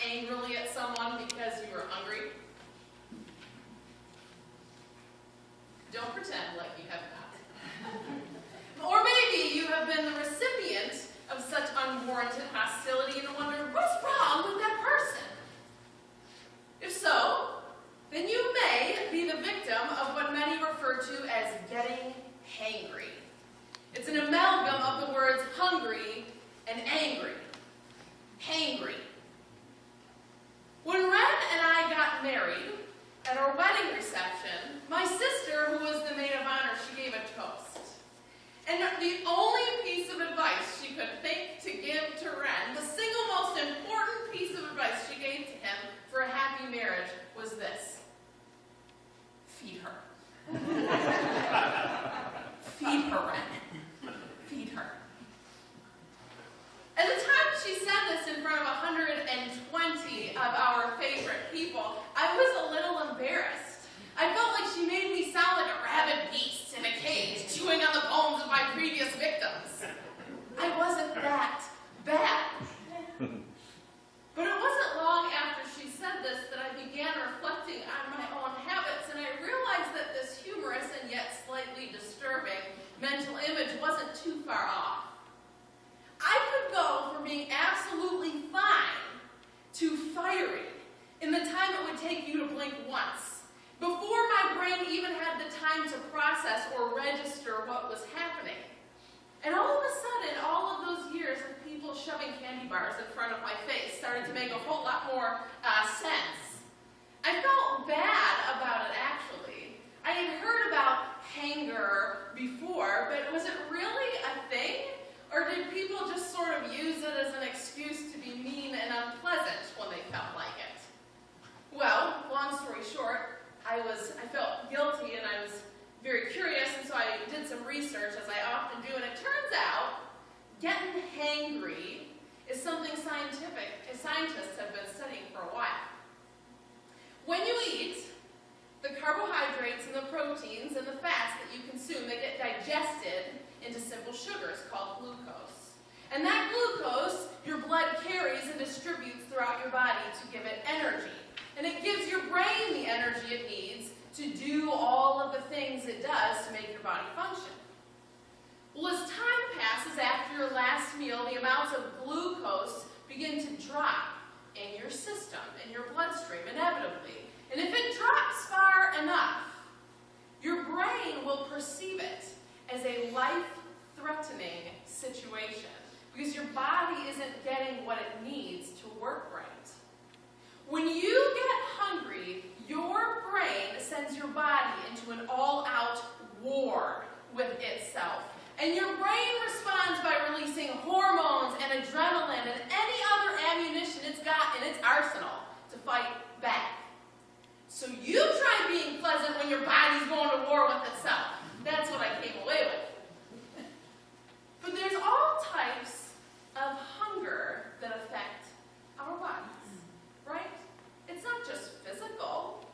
angrily at someone because you were hungry? Don't pretend like you have not. Or maybe you have been the recipient of such unwarranted hostility and wonder, what's wrong with that person? If so, then you may be the victim of what many refer to as getting hangry. It's an amalgam of the words hungry and angry. Hangry. When Ren and I got married, at our wedding reception, my sister, who was the maid of honor, she gave a toast. And the only piece of advice she could think to give to Ren, the single most important piece of advice she gave to him for a happy marriage was this: feed her. Feed her, Ren. Feed her. At the time she said this in front of 120 of our favorite people, I was a little embarrassed. I felt like she made me sound like a rabid beast in a cage, chewing on the bones of my previous victims. I wasn't that bad. But it wasn't long after she said this that I began reflecting on my own habits, and I realized that this humorous and yet slightly disturbing mental image wasn't too far off. I could go from being absolutely fine to fiery in the time it would take you to blink once, before my brain even had the time to process or register what was happening. And all of a sudden, all of those years of people shoving candy bars in front of my face started to make a whole lot more sense. I felt bad about it, actually. I had heard about hanger before, but was it really a thing? Or did people just sort of use it as an excuse to be mean and unpleasant when they felt like it? Well, long story short, I felt guilty and I was very curious, and so I did some research, as I often do, and it turns out getting hangry is something scientists have been studying for a while. When you eat, the carbohydrates and the proteins and the fats that you consume, they get digested into simple sugars called glucose. And that glucose, your blood carries and distributes throughout your body to give it energy. And it gives your brain the energy it needs to do all of the things it does to make your body function. Well, as time passes after your last meal, the amounts of glucose begin to drop in your system, in your bloodstream, inevitably. And if it drops far enough, your brain will perceive it as a life-threatening situation because your body isn't getting what it needs to work right. When you get hungry, your brain sends your body into an all-out war with itself. And your brain responds by releasing hormones and adrenaline and any other ammunition it's got in its arsenal to fight back. So you try being pleasant when your body's going to war with itself. That's what I came away with. But there's all types of hunger that affect our bodies, right? It's not just physical.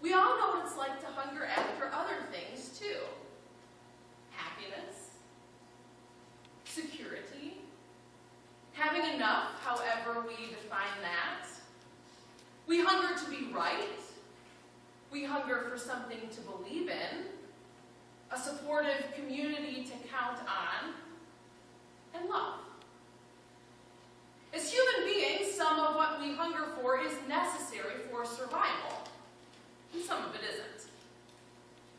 We all know what it's like to hunger after other things too. Happiness, security, having enough, however we define that. We hunger to be right. We hunger for something to believe in, a supportive community to count on, and love. As human beings, some of what we hunger for is necessary for survival, and some of it isn't.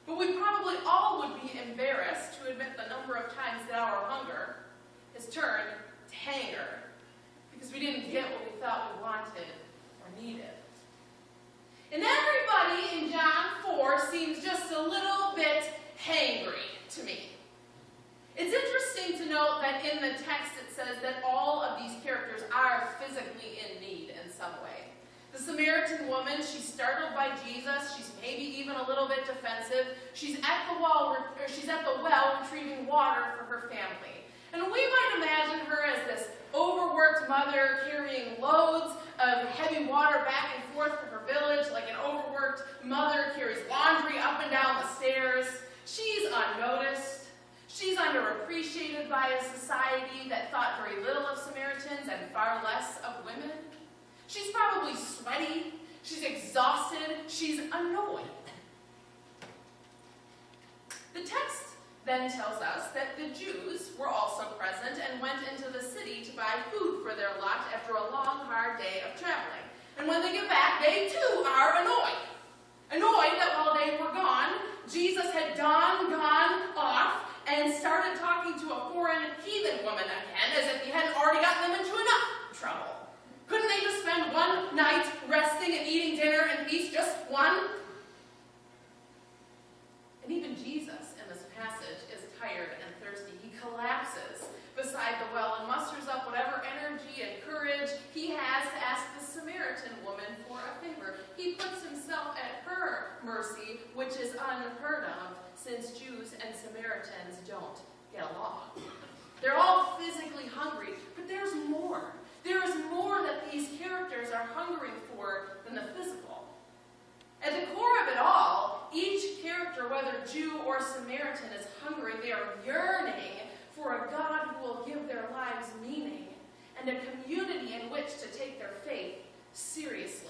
But we probably all would be embarrassed to admit the number of times that our hunger has turned to hanger because we didn't get what we thought we wanted or needed. And everybody in John 4 seems just a little bit hangry to me. It's interesting to note that in the text it says that all of these characters are physically in need in some way. The Samaritan woman, she's startled by Jesus. She's maybe even a little bit defensive. She's at the well retrieving water for her family. And we might imagine her as this overworked mother carrying loads of heavy water back and forth to her village, like an overworked mother carries laundry up and down the stairs. She's unnoticed. She's underappreciated by a society that thought very little of Samaritans and far less of women. She's probably sweaty, she's exhausted, she's annoyed. The text then tells us that the Jews were also present and went into the city to buy food for their lot after a long, hard day of traveling. And when they get back, they too are annoyed. Annoyed that while they were gone, Jesus had gone off and started talking to a foreign heathen woman again, as if he hadn't already gotten them into enough trouble. Couldn't they just spend one night resting and eating dinner in peace, just one? And even Jesus in this passage is tired and thirsty. He collapses beside the well and musters up whatever energy and courage he has to ask the Samaritan woman for a favor. He puts himself at her mercy, which is unheard of since Jews and Samaritans don't get along. They're all physically hungry, but there's more. There is more that these characters are hungering for than the physical. At the core of it all, each character, whether Jew or Samaritan, is hungry. They are yearning for a God who will give their lives meaning and a community in which to take their faith seriously.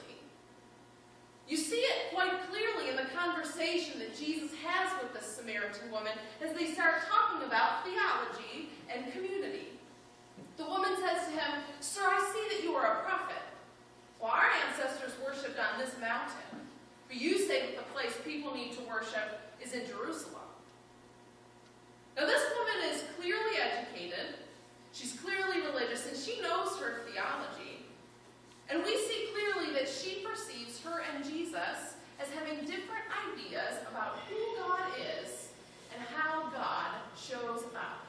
You see it quite clearly in the conversation that Jesus has with the Samaritan woman as they start talking about theology and community. The woman says to him, "Sir, I see that you are a prophet. Well, our ancestors worshipped on this mountain, but you say that the place people need to worship is in Jerusalem." Now, this woman is clearly educated, she's clearly religious, and she knows her theology. And we see clearly that she perceives her and Jesus as having different ideas about who God is and how God shows up.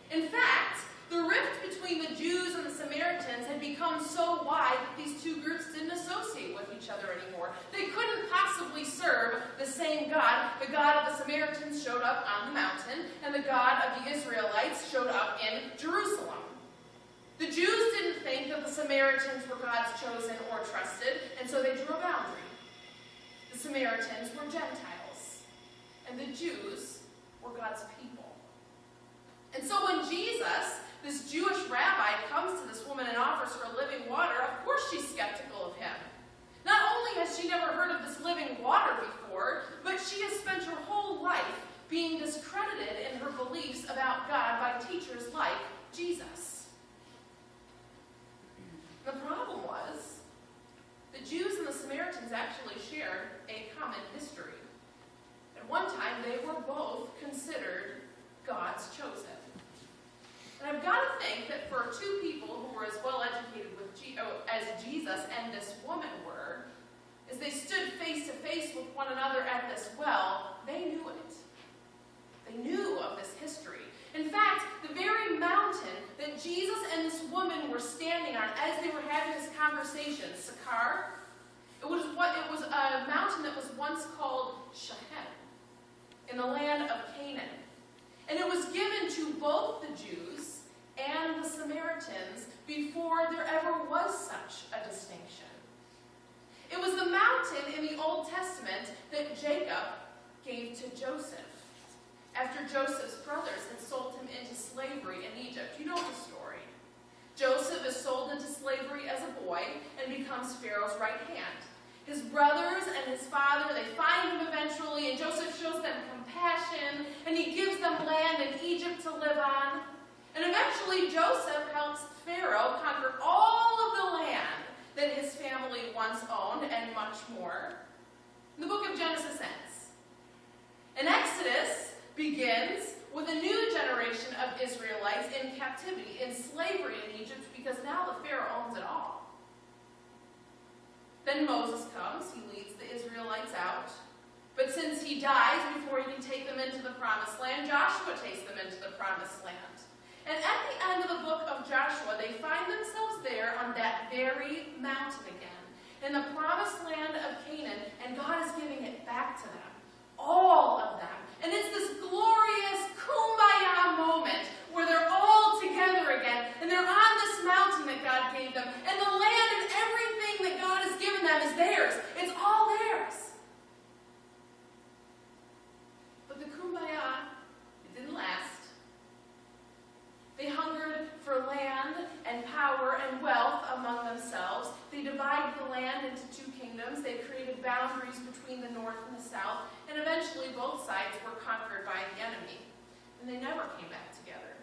In fact, the rift between the Jews and the Samaritans had become so wide that these two groups didn't associate with each other anymore. They couldn't possibly serve the same God. The God of the Samaritans showed up on the mountain, and the God of the Israelites showed up in Jerusalem. The Jews didn't think that the Samaritans were God's chosen or trusted, and so they drew a boundary. The Samaritans were Gentiles, and the Jews were God's people. And so when Jesus, this Jewish rabbi, comes to this woman and offers her living water, of course she's skeptical of him. Not only has she never heard of this living water before, but she has spent her whole life being discredited in her beliefs about God by teachers like Jesus. The problem was, the Jews and the Samaritans actually shared a common history. At one time, they were both considered God's chosen. And I've got to think that for two people who were as well educated as Jesus and this woman were, as they stood face to face with one another at this well, they knew it. They knew of this history. In fact, the very mountain that Jesus and this woman were standing on as they were having this conversation, Sychar, it was a mountain that was once called Shechem in the land of Canaan. And it was given to both the Jews and the Samaritans before there ever was such a distinction. It was the mountain in the Old Testament that Jacob gave to Joseph after Joseph's brothers had sold him into slavery in Egypt. You know the story. Joseph is sold into slavery as a boy and becomes Pharaoh's right hand. His brothers and his father, they find him eventually, and Joseph shows them compassion, and he gives them land in Egypt to live on. And eventually Joseph helps Pharaoh conquer all of the land that his family once owned and much more. The book of Genesis ends. And Exodus begins with a new generation of Israelites in captivity, in slavery in Egypt, because now the Pharaoh owns it all. Then Moses comes, he leads the Israelites out. But since he dies before he can take them into the promised land, Joshua takes them into the promised land. And at the end of the book of Joshua, they find themselves there on that very mountain again, in the promised land of Canaan, and God is giving it back to them. All of them. And it's this glorious kumbaya moment where they're all together again, and they're on this mountain that God gave them, and the land and everything that God has given them is theirs. It's all theirs. But the kumbaya, it didn't last. They hungered for land and power and wealth among themselves, land into two kingdoms. They created boundaries between the north and the south, and eventually both sides were conquered by the enemy, and they never came back together.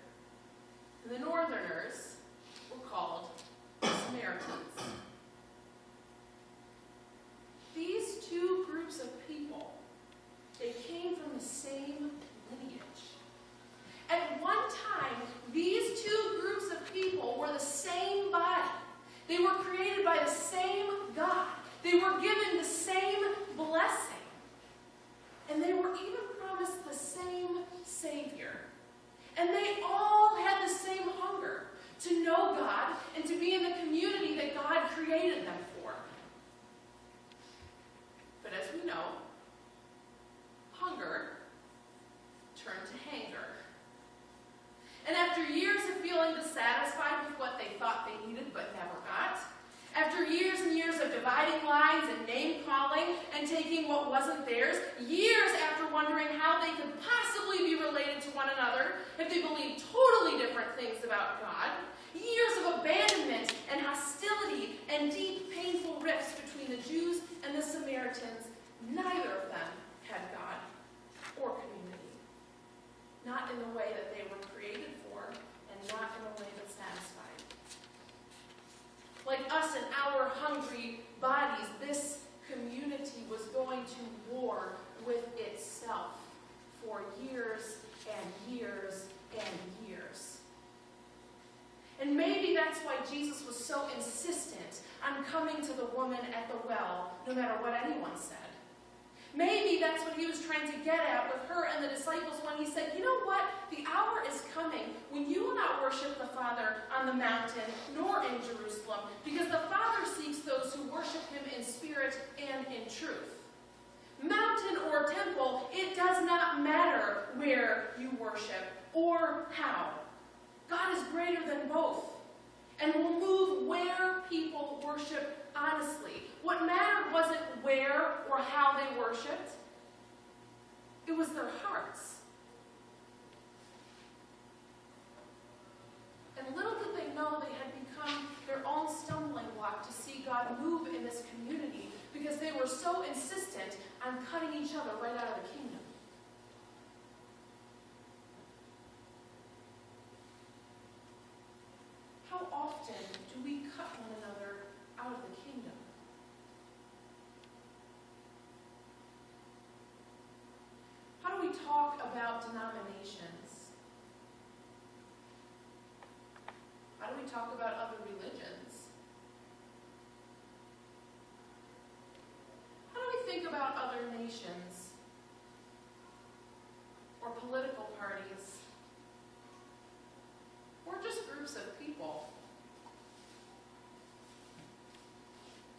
And the northerners were called the Samaritans. These two groups of people, they came from the same lineage. At one time, these two groups of people were the same body. They were created by the same God. They were given the same blessing. And they were even promised the same Savior. And they all had the same hunger to know God and to be in the community that God created them for. But as we know, hunger turned to hanger. And after years of feeling dissatisfied with what they thought they needed but never got, after years and years of dividing lines and name-calling and taking what wasn't theirs, years after wondering how they could possibly be related to one another if they believed totally different things about God, years of abandonment and hostility and deep, painful rifts between the Jews and the Samaritans, neither of them had God or community. Not in the way that they were created for, and not in a way that satisfied. Like us and our hungry bodies, this community was going to war with itself for years and years and years. And maybe that's why Jesus was so insistent on coming to the woman at the well, no matter what anyone said. Maybe that's what he was trying to get at with her and the disciples when he said, you know what? The hour is coming when you will not worship the Father on the mountain nor in Jerusalem, because the Father seeks those who worship him in spirit and in truth. Mountain or temple, it does not matter where you worship or how. God is greater than both and will move where people worship honestly. What mattered wasn't where or how they worshipped. It was their hearts. And little did they know they had become their own stumbling block to see God move in this community because they were so insistent on cutting each other right out of the kingdom. How often do we cut one another out of the kingdom? How do we talk about denominations? How do we talk about other religions? How do we think about other nations or political parties or just groups of people?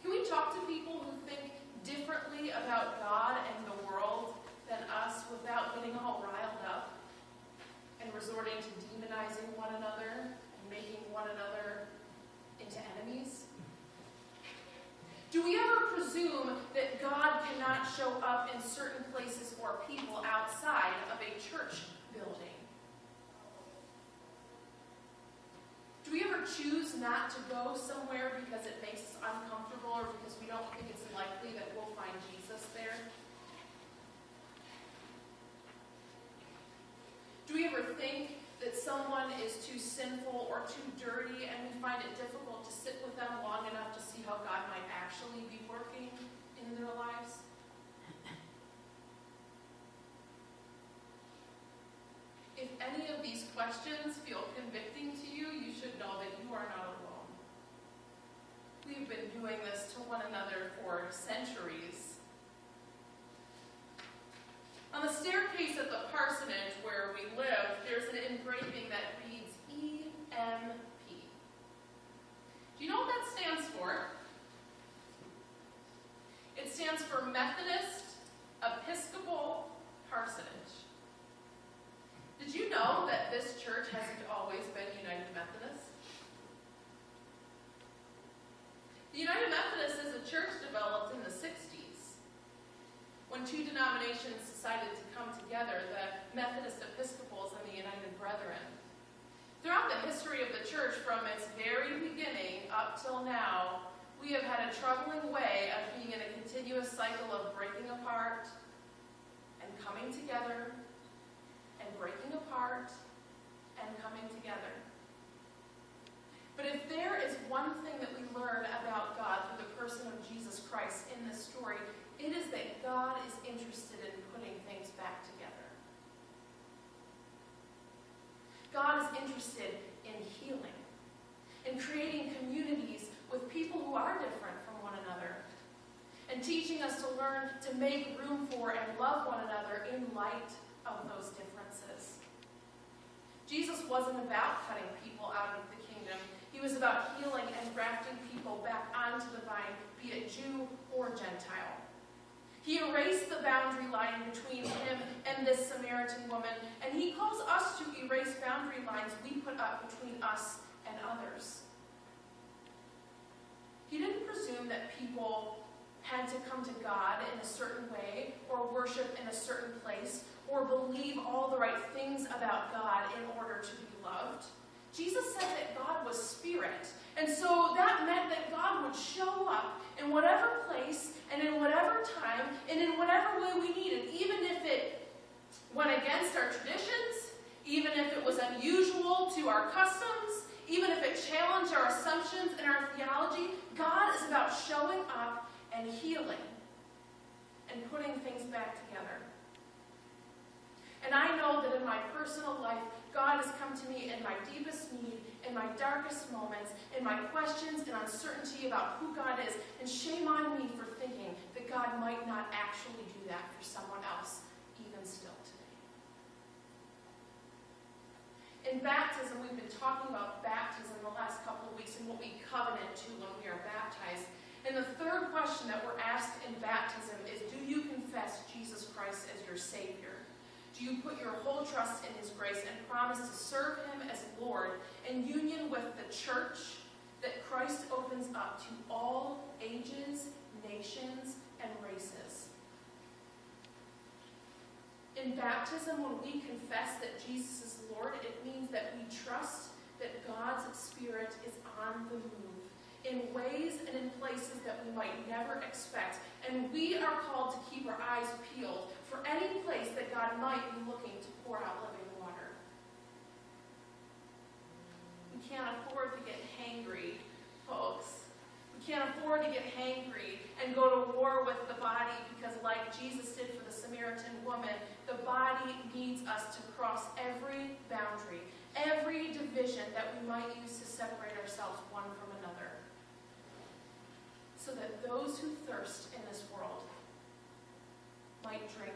Can we talk to people who think differently about God and the world than us without getting all riled up and resorting to demonizing one another and making one another into enemies? Do we ever presume that God cannot show up in certain places or people outside of a church building? Do we ever choose not to go somewhere because it makes us uncomfortable or because we don't think it's likely that we'll find Jesus there? Do we ever think that someone is too sinful or too dirty and we find it difficult to sit with them long enough to see how God might actually be working in their lives? If any of these questions feel convicting to you, you should know that you are not alone. We've been doing this to one another for centuries. On the staircase at the parsonage where we live, there's an engraving that reads EMP. Do you know what that stands for? It stands for Methodist Episcopal Parsonage. Did you know that this church hasn't always been United Methodist? The United Methodist is a church developed in the 60s when two denominations decided to come together, the Methodist Episcopals and the United Brethren. Throughout the history of the church, from its very beginning up till now, we have had a troubling way of being in a continuous cycle of breaking apart and coming together, and breaking apart and coming together. But if there is one thing that we learn about God through the person of Jesus Christ in this story, it is that God is interested in putting things back together. God is interested in healing, in creating communities with people who are different from one another, and teaching us to learn to make room for and love one another in light of those differences. Jesus wasn't about cutting people out of the kingdom. He was about healing and grafting people back onto the vine, be it Jew or Gentile. He erased the boundary line between him and this Samaritan woman, and he calls us to erase boundary lines we put up between us and others. He didn't presume that people had to come to God in a certain way, or worship in a certain place, or believe all the right things about God in order to be loved. Jesus said that God was spirit, and so that meant that God would show up in whatever place and in whatever time and in whatever way we needed, even if it went against our traditions, even if it was unusual to our customs, even if it challenged our assumptions and our theology. God is about showing up and healing and putting things back together. And I know that in my personal life, God has come to me in my deepest need, in my darkest moments, in my questions and uncertainty about who God is. And shame on me for thinking that God might not actually do that for someone else, even still today. In baptism, we've been talking about baptism the last couple of weeks and what we covenant to when we are baptized. And the third question that we're asked in baptism is, do you confess Jesus Christ as your Savior? Do you put your whole trust in his grace and promise to serve him as Lord in union with the church that Christ opens up to all ages, nations, and races? In baptism, when we confess that Jesus is Lord, it means that we trust that God's Spirit is on the move in ways and in places that we might never expect. And we are called to keep our eyes peeled for any place that God might be looking to pour out living water. We can't afford to get hangry, folks. We can't afford to get hangry and go to war with the body, because like Jesus did for the Samaritan woman, the body needs us to cross every boundary, every division that we might use to separate ourselves one from another, so that those who thirst in this world might drink